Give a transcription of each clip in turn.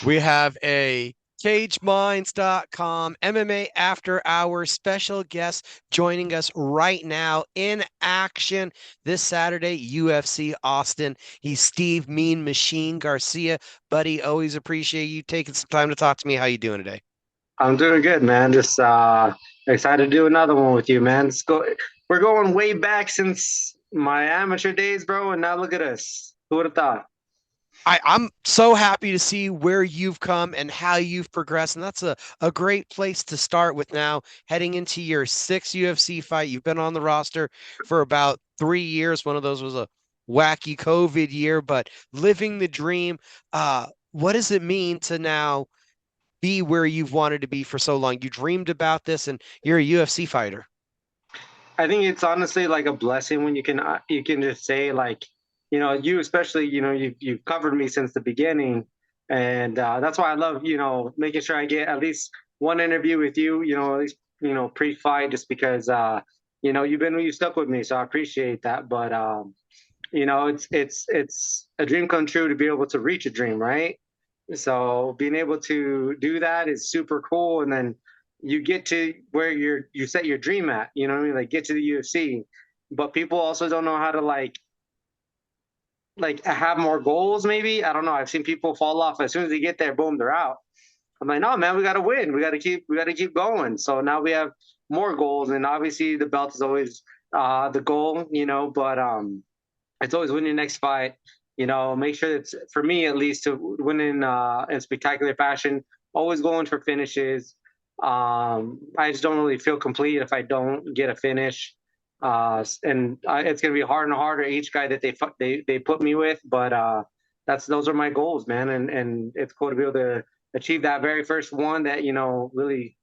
We have a CageMinds.com MMA After Hours special guest joining us right now in action this Saturday, UFC Austin. He's Steve Mean Machine Garcia. Buddy, always appreciate you taking some time to talk to me. How you doing today? I'm doing good, man. Just excited to do another one with you, man. We're going way back since my amateur days, bro, and now look at us. Who would have thought? I'm so happy to see where you've come and how you've progressed. And that's a great place to start with now, heading into your sixth UFC fight. You've been on the roster for about 3 years. One of those was a wacky COVID year, but living the dream. What does it mean to now be where you've wanted to be for so long? You dreamed about this and you're a UFC fighter. I think it's honestly like a blessing when you can just say like, you especially, you've covered me since the beginning, and that's why I love making sure I get at least one interview with you, at least pre-fight, just because you stuck with me, so I appreciate that. But it's a dream come true to be able to reach a dream, right? So being able to do that is super cool. And then you get to where you set your dream at, you know what I mean? Like get to the UFC. But people also don't know how to like have more goals, maybe. I don't know. I've seen people fall off as soon as they get there, boom, they're out. I'm like, no, man, we gotta win. We gotta keep going. So now we have more goals, and obviously the belt is always the goal, but it's always win your next fight. Make sure it's for me at least to win in spectacular fashion. Always going for finishes. I just don't really feel complete if I don't get a finish. It's gonna be harder and harder each guy that they put me with. But that's those are my goals, man, and it's cool to be able to achieve that very first one that really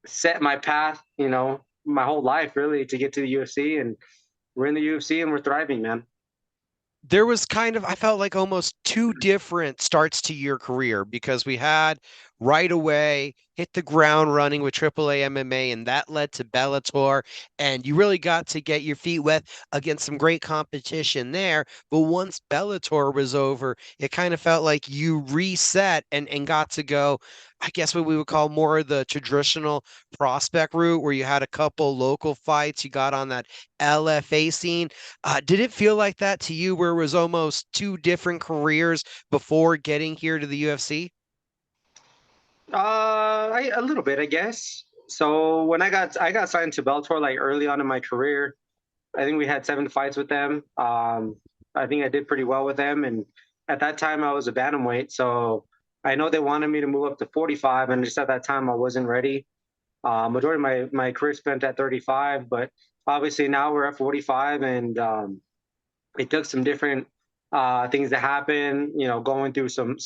set my path. My whole life really to get to the UFC, and we're in the UFC and we're thriving, man. There was kind of, I felt like almost two different starts to your career because we had right away hit the ground running with AAA MMA, and that led to Bellator. And you really got to get your feet wet against some great competition there. But once Bellator was over, it kind of felt like you reset and got to go, I guess what we would call more of the traditional prospect route, where you had a couple local fights, you got on that LFA scene. Did it feel like that to you, where it was almost two different careers before getting here to the UFC? A little bit, I guess. So when I got signed to Bellator like early on in my career, I think we had 7 fights with them. I think I did pretty well with them, and at that time I was a bantamweight, so I know they wanted me to move up to 45, and just at that time I wasn't ready. Majority of my career spent at 35, but obviously now we're at 45, and it took some different things to happen. Going through some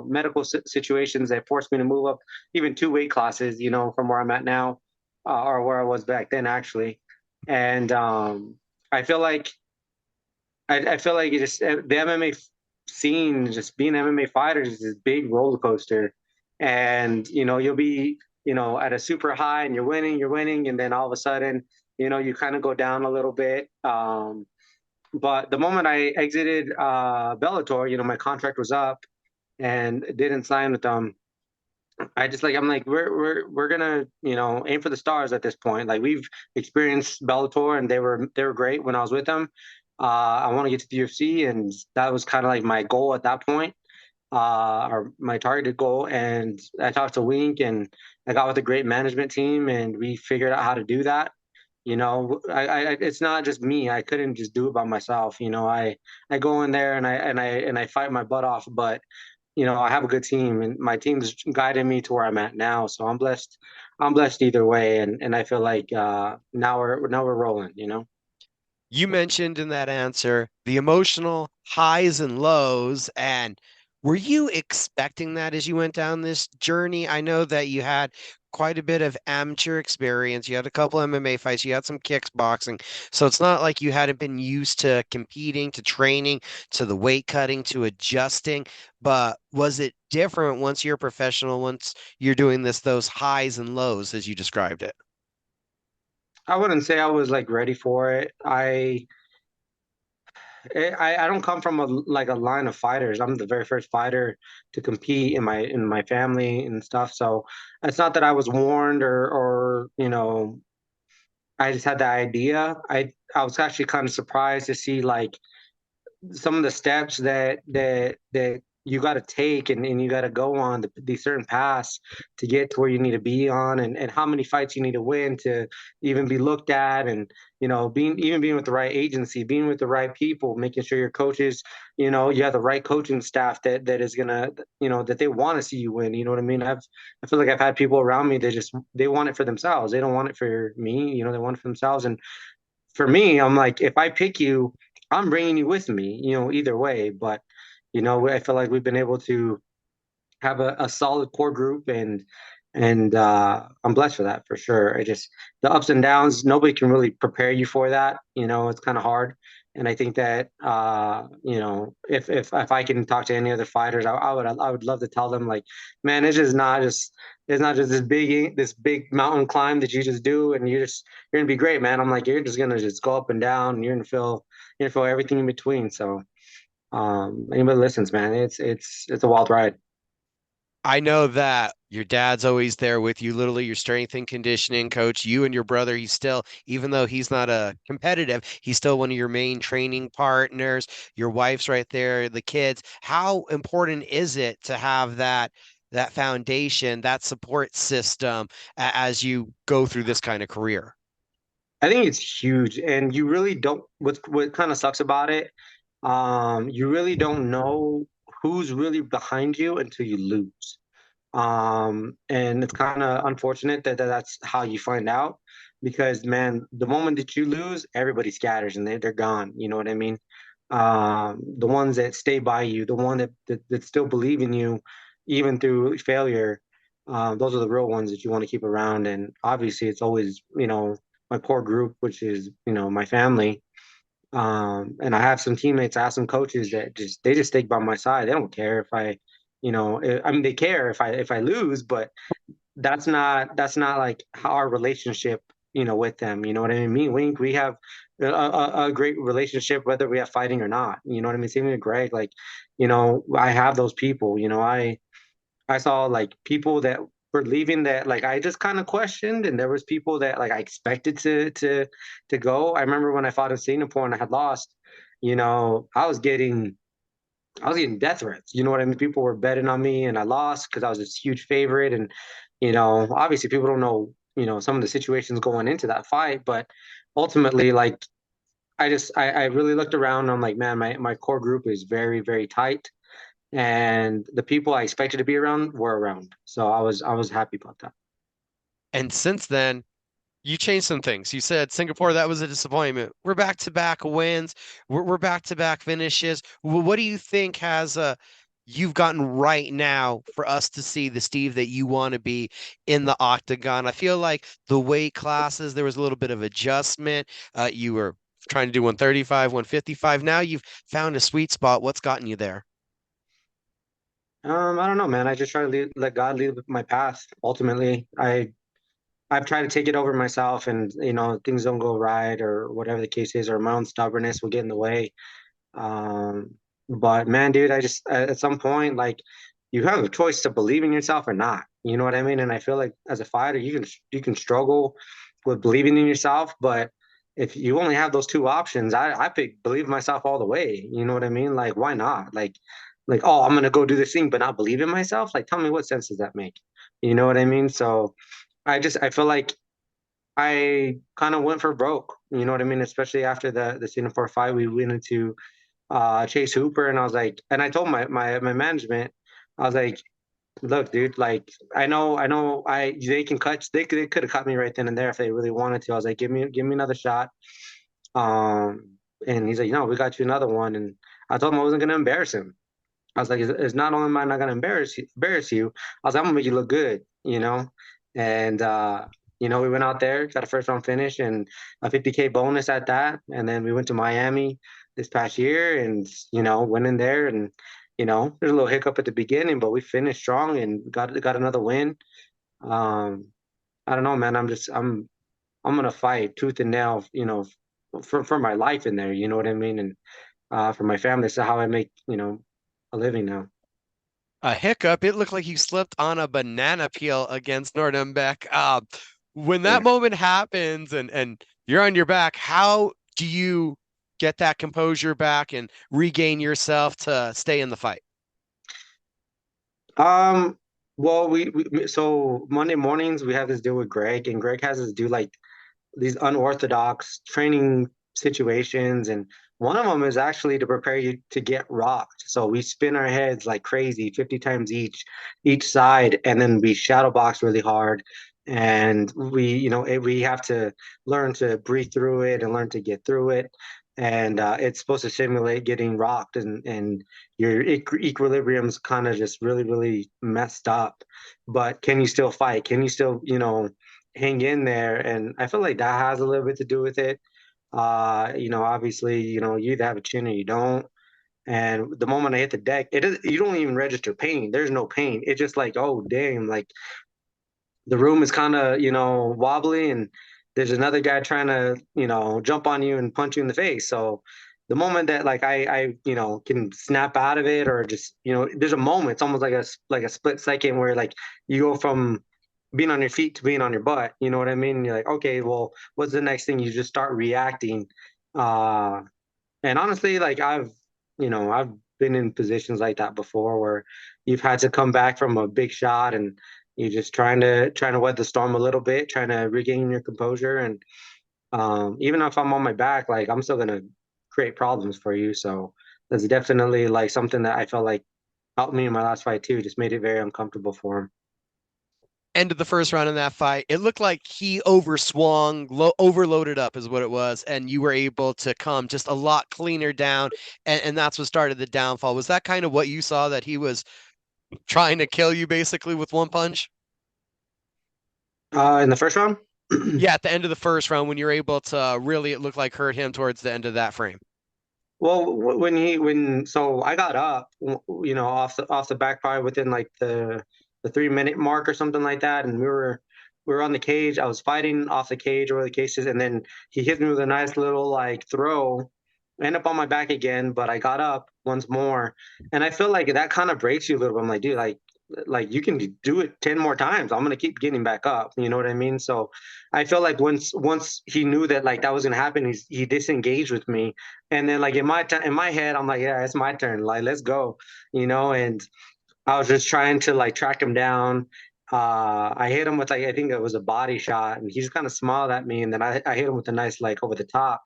medical situations that forced me to move up even 2 weight classes. From where I'm at now, or where I was back then, actually. And I feel like I feel like it just the MMA scene, just being an MMA fighter, is this big roller coaster. And you'll be at a super high, and you're winning, and then all of a sudden, you kind of go down a little bit. But the moment I exited Bellator, my contract was up and didn't sign with them. I'm like we're gonna aim for the stars at this point. Like we've experienced Bellator and they were great when I was with them. I want to get to the UFC, and that was kind of like my goal at that point, or my targeted goal. And I talked to Wink, and I got with a great management team, and we figured out how to do that. It's not just me. I couldn't just do it by myself. I go in there and I fight my butt off, but I have a good team, and my team's guided me to where I'm at now. So I'm blessed. I'm blessed either way, and I feel like now we're rolling. You mentioned in that answer the emotional highs and lows. And were you expecting that as you went down this journey? I know that you had quite a bit of amateur experience. You had a couple MMA fights, you had some kickboxing. So it's not like you hadn't been used to competing, to training, to the weight cutting, to adjusting. But was it different once you're a professional, once you're doing those highs and lows as you described it? I wouldn't say I was like ready for it. I don't come from a line of fighters. I'm the very first fighter to compete in my family and stuff. So it's not that I was warned or I just had the idea. I was actually kind of surprised to see like some of the steps that you got to take and you got to go on these certain paths to get to where you need to be on and how many fights you need to win to even be looked at and being with the right agency, being with the right people, making sure your coaches, you have the right coaching staff that is gonna, that they want to see you win. You know what I mean? I feel like I've had people around me that just they want it for themselves. They don't want it for me. They want it for themselves. And for me, I'm like, if I pick you, I'm bringing you with me, either way. But, I feel like we've been able to have a solid core group and I'm blessed for that for sure. I just the ups and downs, nobody can really prepare you for that. It's kind of hard. And I think that if I can talk to any other fighters, I would love to tell them like, man, it's not just this big mountain climb that you just do and you're gonna be great, man. I'm like, you're just gonna just go up and down and you're gonna feel everything in between. So anybody listens, man, it's a wild ride. I know that your dad's always there with you, literally your strength and conditioning coach. You and your brother, he's still, even though he's not a competitive, he's still one of your main training partners. Your wife's right there, the kids. How important is it to have that foundation, that support system as you go through this kind of career? I think it's huge, and you really don't. What kind of sucks about it, you really don't know who's really behind you until you lose. And it's kind of unfortunate that that's how you find out, because man, the moment that you lose, everybody scatters and they're gone. You know what I mean? The ones that stay by you, the one that still believe in you, even through failure, those are the real ones that you want to keep around. And obviously, it's always my core group, which is my family. And I have some teammates, I have some coaches that just stick by my side. They don't care if I mean, they care if I lose, but that's not like how our relationship, with them. You know what I mean? Me and Wink, we have a great relationship whether we have fighting or not. You know what I mean? Same with Greg. Like, I have those people. I saw like people that were leaving that like I just kind of questioned, and there was people that like I expected to go. I remember when I fought in Singapore and I had lost. I was getting death threats. You know what I mean? People were betting on me, and I lost because I was this huge favorite. And obviously, people don't know some of the situations going into that fight, but ultimately, like I really looked around. And I'm like, man, my core group is very very tight, and the people I expected to be around were around. So I was happy about that. And since then, you changed some things. You said Singapore, that was a disappointment. We're back to back wins. We're back to back finishes. What do you think has you've gotten right now for us to see the Steve that you want to be in the octagon? I feel like the weight classes, there was a little bit of adjustment. You were trying to do 135, 155. Now you've found a sweet spot. What's gotten you there? I don't know, man. I just try to let God lead my path. Ultimately, I've tried to take it over myself, and things don't go right or whatever the case is, or my own stubbornness will get in the way. Um, but man, dude, I just at some point, like, you have a choice to believe in yourself or not. You know what I mean? And I feel like as a fighter, you can struggle with believing in yourself, but if you only have those two options, I pick believe in myself all the way. You know what I mean? Like, why not? Like, oh, I'm gonna go do this thing, but not believe in myself. Like, tell me what sense does that make? You know what I mean? So I feel like I kind of went for broke. You know what I mean? Especially after the Singapore fight, we went into Chase Hooper, and I was like, and I told my management, I was like, look, dude, like I know, they could have cut me right then and there if they really wanted to. I was like, give me another shot. And he's like, no, we got you another one, and I told him I wasn't gonna embarrass him. I was like, it's not only am I not gonna embarrass you, I was like, I'm gonna make you look good. And we went out there, got a first round finish and a 50K bonus at that. And then we went to Miami this past year and went in there and there's a little hiccup at the beginning, but we finished strong and got another win. Um, I don't know, man. I'm gonna fight tooth and nail, for my life in there. You know what I mean? for my family. This is how I make, a living now. A hiccup. It looked like you slipped on a banana peel against Nordembeck. When that Yeah. moment happens and you're on your back, how do you get that composure back and regain yourself to stay in the fight? Um, well, so Monday mornings we have this deal with Greg, and Greg has us do like these unorthodox training situations, and one of them is actually to prepare you to get rocked. So we spin our heads like crazy 50 times each side, and then we shadow box really hard, and we have to learn to breathe through it and learn to get through it. And it's supposed to simulate getting rocked, and your equilibrium's kind of just really really messed up, but can you still fight? Can you still hang in there? And I feel like that has a little bit to do with it. Obviously, you either have a chin or you don't. And the moment I hit the deck, you don't even register pain. There's no pain. It's just like, oh damn, like the room is kind of, wobbly, and there's another guy trying to, jump on you and punch you in the face. So the moment that like I can snap out of it, or just, there's a moment, it's almost like a split second where like you go from being on your feet to being on your butt. You know what I mean? And you're like, okay, well, what's the next thing? You just start reacting. Uh, and honestly, like I've been in positions like that before where you've had to come back from a big shot, and you're just trying to weather the storm a little bit, trying to regain your composure. And even if I'm on my back, like I'm still gonna create problems for you. So that's definitely like something that I felt like helped me in my last fight too. Just made it very uncomfortable for him. End of the first round in that fight, it looked like he overswung, overloaded up is what it was, and you were able to come just a lot cleaner down, and that's what started the downfall. Was that kind of what you saw, that he was trying to kill you basically with one punch? In the first round. Yeah, at the end of the first round, when you're able to really, it looked like hurt him towards the end of that frame. Well, so I got up, off the back probably within like the 3 minute mark or something like that, and we were on the cage. I was fighting off the cage or the cases, and then he hit me with a nice little like throw, end up on my back again, but I got up once more, and I feel like that kind of breaks you a little bit. I'm like, dude, like you can do it 10 more times. I'm gonna keep getting back up. You know what I mean? So I felt like once he knew that like that was gonna happen, he disengaged with me, and then like in my head, I'm like, yeah, it's my turn. Like, let's go, And I was just trying to like track him down. I hit him with like I think it was a body shot, and he just kind of smiled at me, and then I hit him with a nice like over the top,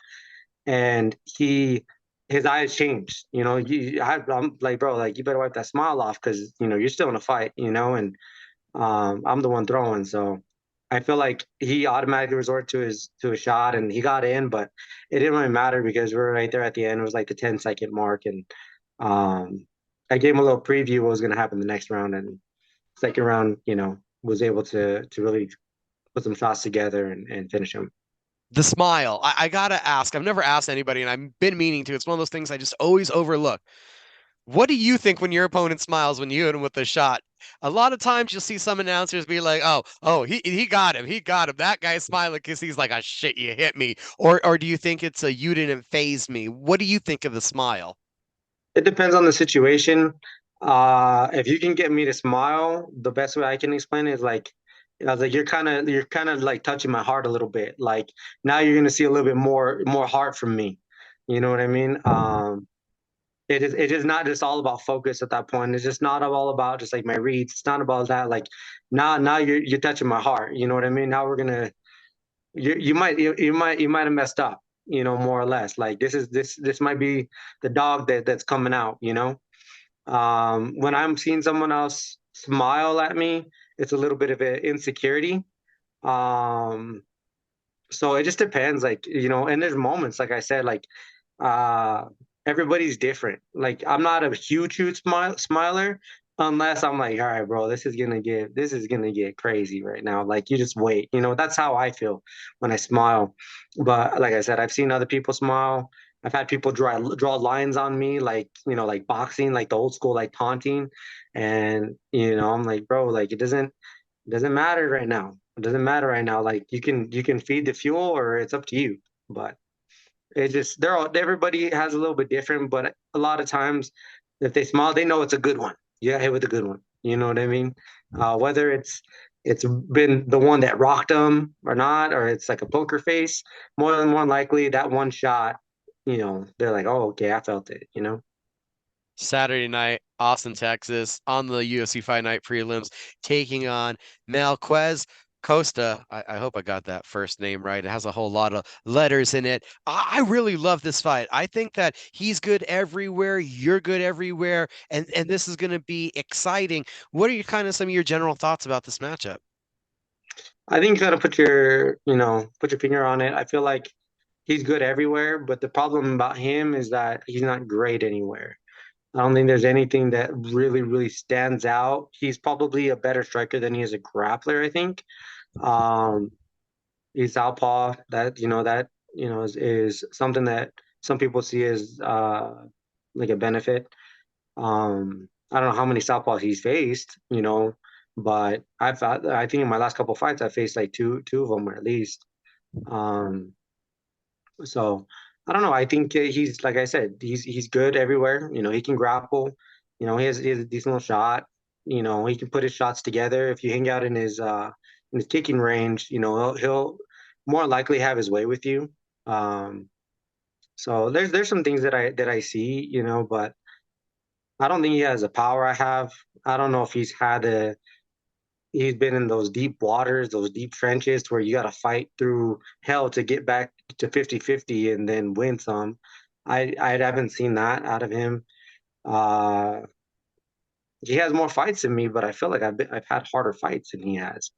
and his eyes changed. I'm like, bro, like you better wipe that smile off because you're still in a fight, and I'm the one throwing, so I feel like he automatically resorted to a shot, and he got in, but it didn't really matter because we were right there at the end. It was like the 10-second mark, and um, I gave him a little preview what was going to happen the next round, and second round, was able to really put some shots together and finish him. The smile. I gotta ask. I've never asked anybody, and I've been meaning to. It's one of those things I just always overlook. What do you think when your opponent smiles when you hit him with a shot? A lot of times you'll see some announcers be like, "Oh, he got him, he got him." That guy's smiling because he's like, "Ah, shit, you hit me." Or do you think it's a you didn't phase me? What do you think of the smile? It depends on the situation. If you can get me to smile, the best way I can explain it is like, I was like, you're kind of like touching my heart a little bit. Like now you're gonna see a little bit more heart from me. You know what I mean? It is not just all about focus at that point. It's just not all about just like my reads. It's not about that. Like now you're touching my heart. You know what I mean? Now we're gonna you might have messed up. More or less. Like this might be the dog that's coming out. When I'm seeing someone else smile at me, it's a little bit of an insecurity. Um, so it just depends, like, and there's moments, like I said, like, uh, everybody's different. Like, I'm not a huge smiler unless I'm like, all right, bro, this is gonna get crazy right now. Like, you just wait. That's how I feel when I smile. But like I said, I've seen other people smile. I've had people draw lines on me, like, like boxing, like the old school, like taunting, and I'm like, bro, like it doesn't matter right now. It doesn't matter right now. Like you can feed the fuel, or it's up to you. But It just they're all everybody has a little bit different, but a lot of times if they smile, they know it's a good one. You got hit with a good one. You know what I mean? Whether it's been the one that rocked them or not, or it's like a poker face, more than one likely that one shot, they're like, oh, okay, I felt it, Saturday night, Austin, Texas, on the UFC Fight Night prelims, taking on Melquez Costa. I hope I got that first name right. It has a whole lot of letters in it. I really love this fight. I think that he's good everywhere. You're good everywhere, and this is going to be exciting. What are your kind of some of your general thoughts about this matchup? I think you gotta put your finger on it. I feel like he's good everywhere, but the problem about him is that he's not great anywhere. I don't think there's anything that really, really stands out. He's probably a better striker than he is a grappler, I think. Um, he's southpaw. That is something that some people see as like a benefit. I don't know how many southpaws he's faced, but I think in my last couple of fights I faced like two of them at least. Um, so I don't know. I think he's like I said, he's good everywhere. He can grapple. He has a decent little shot. He can put his shots together. If you hang out in his kicking range, he'll more likely have his way with you. Um, so there's some things that I see, but I don't think he has the power I have. I don't know if he's been in those deep waters, those deep trenches where you got to fight through hell to get back to 50-50 and then win some. I haven't seen that out of him. Uh, he has more fights than me, but I feel like I've had harder fights than he has.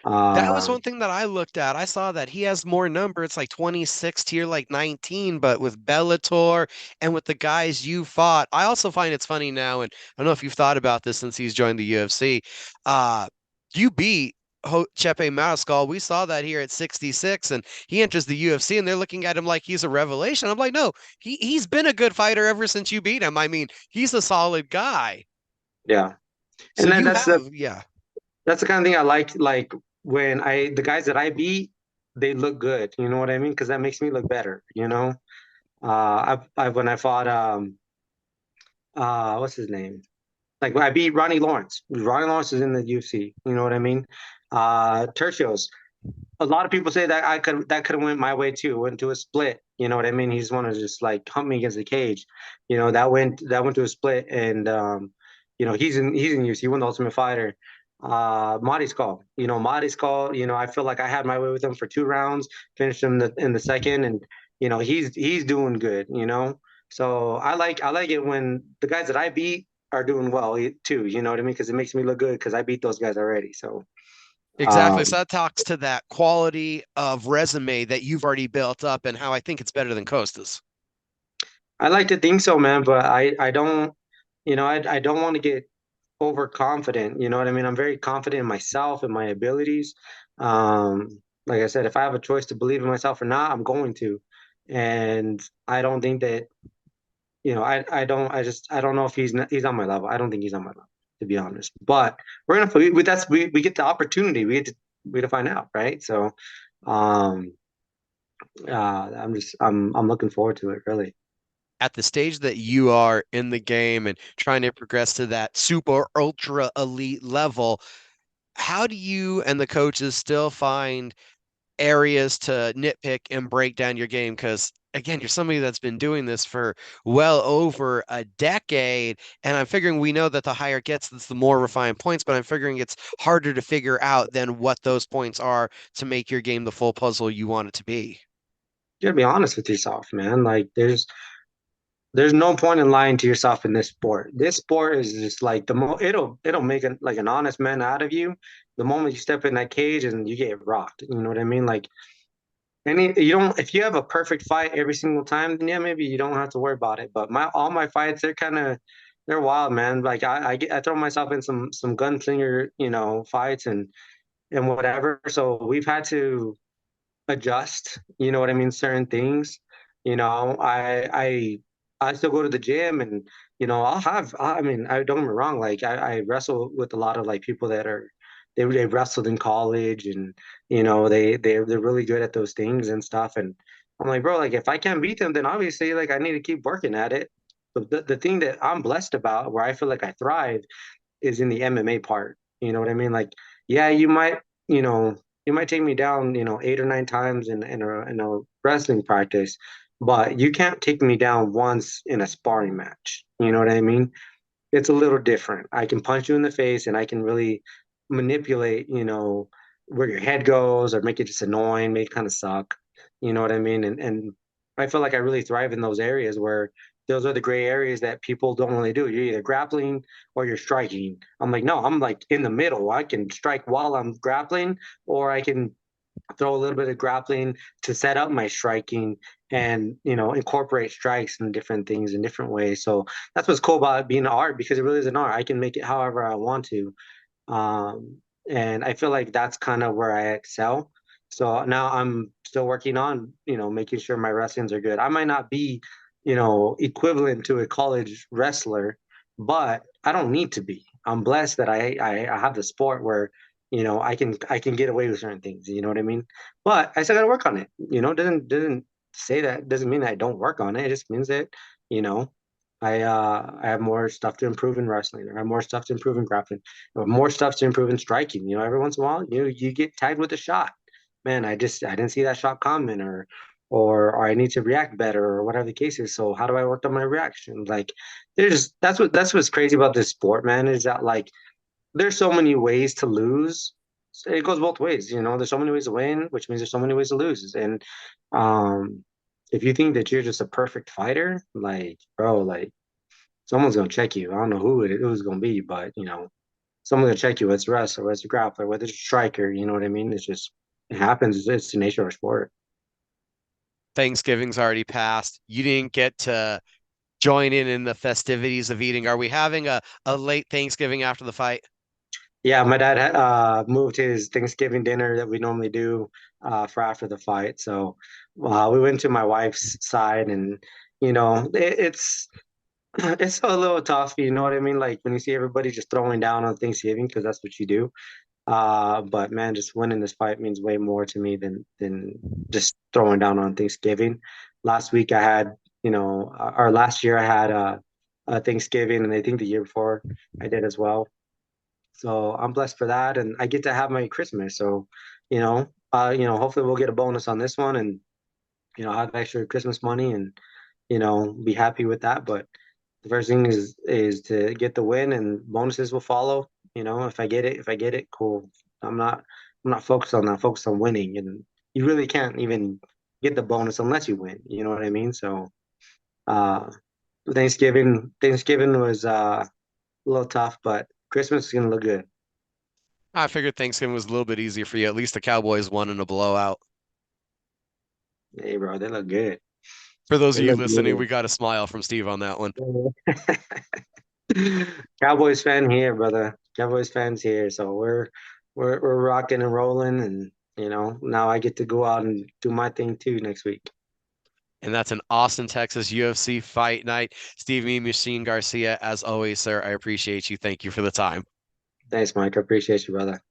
That was Uh, one thing that I looked at. I saw that he has more number. It's like 26 to your like 19, but with Bellator and with the guys you fought, I also find it's funny now, and I don't know if you've thought about this since he's joined the UFC. Uh, you beat Chepe Mariscal. We saw that here at 66, and he enters the UFC, and they're looking at him like he's a revelation. I'm like, no, he's been a good fighter ever since you beat him. I mean, he's a solid guy. yeah, So and then you that's the have, yeah. that's the kind of thing I like. Like when the guys that I beat, they look good. You know what I mean? Because that makes me look better. When I fought what's his name? Like I beat Ronnie Lawrence. Ronnie Lawrence is in the UFC. You know what I mean? Tercios. A lot of people say that could have went my way too. Went to a split. You know what I mean? He just wanted to just like hump me against the cage. That went to a split, and he's in UFC. He won the Ultimate Fighter. Marty's call. Marty's call. I feel like I had my way with him for 2 rounds. Finished him in the second, and he's doing good. So I like it when the guys that I beat are doing well too. You know what I mean? Because it makes me look good because I beat those guys already. So Exactly. So um, that talks to that quality of resume that you've already built up and how I think it's better than Costa's. I like to think so, man, but I don't, I don't want to get overconfident. You know what I mean? I'm very confident in myself and my abilities. Like I said, if I have a choice to believe in myself or not, I'm going to. And I don't think that, I don't know if he's on my level. I don't think he's on my level, to be honest. But we're gonna we get the opportunity. We get to find out, right? So, um, I'm looking forward to it, really. At the stage that you are in the game and trying to progress to that super ultra elite level, how do you and the coaches still find areas to nitpick and break down your game? Because again, you're somebody that's been doing this for well over a decade. And I'm figuring we know that the higher it gets, that's the more refined points, but I'm figuring it's harder to figure out than what those points are to make your game the full puzzle you want it to be. You gotta be honest with yourself, man. Like there's no point in lying to yourself in this sport. This sport is just like it'll make like an honest man out of you the moment you step in that cage and you get rocked. You know what I mean? Like you don't if you have a perfect fight every single time, then yeah, maybe you don't have to worry about it. But my all my fights, they're wild, man. Like I throw myself in some gunslinger, fights and whatever. So we've had to adjust, you know what I mean, certain things. I still go to the gym and I mean, I don't get me wrong, like I wrestle with a lot of like people that they wrestled in college and they're really good at those things and stuff. And I'm like, bro, like if I can't beat them, then obviously like I need to keep working at it. But the thing that I'm blessed about, where I feel like I thrive, is in the MMA part. You know what I mean? Like, yeah, you know, you might take me down, 8 or 9 times in a wrestling practice, but you can't take me down once in a sparring match. You know what I mean? It's a little different. I can punch you in the face and I can really manipulate, where your head goes or make it just annoying, make it kind of suck. You know what I mean? And I feel like I really thrive in those areas where those are the gray areas that people don't really do. You're either grappling or you're striking. I'm like, no, I'm like in the middle. I can strike while I'm grappling, or I can throw a little bit of grappling to set up my striking and incorporate strikes and different things in different ways. So that's what's cool about it being an art, because it really is an art. I can make it however I want to. um, and I feel like that's kind of where I excel. So now I'm still working on making sure my wrestlings are good. I might not be equivalent to a college wrestler, but I don't need to be. I'm blessed that I have the sport where I can get away with certain things. You know what I mean? But I still got to work on it. Doesn't say that, doesn't mean that I don't work on it. It just means that you know I have more stuff to improve in wrestling. I have more stuff to improve in grappling. I have more stuff to improve in striking. Every once in a while, you get tagged with a shot. Man, I didn't see that shot coming, or I need to react better, or whatever the case is. So how do I work on my reaction? Like, that's what's crazy about this sport, man, is that like there's so many ways to lose. So it goes both ways. There's so many ways to win, which means there's so many ways to lose. And um, if you think that you're just a perfect fighter, like, bro, like someone's gonna check you. I don't know who's gonna be, but someone's gonna check you. Whether it's a wrestler, whether it's a grappler, whether it's a striker. You know what I mean? It happens. It's the nature of our sport. Thanksgiving's already passed. You didn't get to join in the festivities of eating. Are we having a late Thanksgiving after the fight? Yeah, my dad moved his Thanksgiving dinner that we normally do for after the fight. So we went to my wife's side, and it's it's a little tough. You know what I mean? Like when you see everybody just throwing down on Thanksgiving, because that's what you do. But man, just winning this fight means way more to me than just throwing down on Thanksgiving. Last week I had, or last year I had a Thanksgiving, and I think the year before I did as well. So I'm blessed for that, and I get to have my Christmas. So, hopefully we'll get a bonus on this one, and have extra Christmas money, and be happy with that. But the first thing is to get the win, and bonuses will follow. If I get it, cool. I'm not focused on that. Focused on winning, and you really can't even get the bonus unless you win. You know what I mean? So, uh, Thanksgiving was a little tough, but Christmas is gonna look good. I figured Thanksgiving was a little bit easier for you. At least the Cowboys won in a blowout. Hey, bro, they look good. For those They of you look listening, we got a smile from Steve on that one. good. Cowboys fan here, brother. Cowboys fans here. So we're rocking and rolling, and now I get to go out and do my thing too next week. And that's an Austin, Texas UFC fight night. Steve Me Machine Garcia, as always, sir, I appreciate you. Thank you for the time. Thanks, Mike. I appreciate you, brother.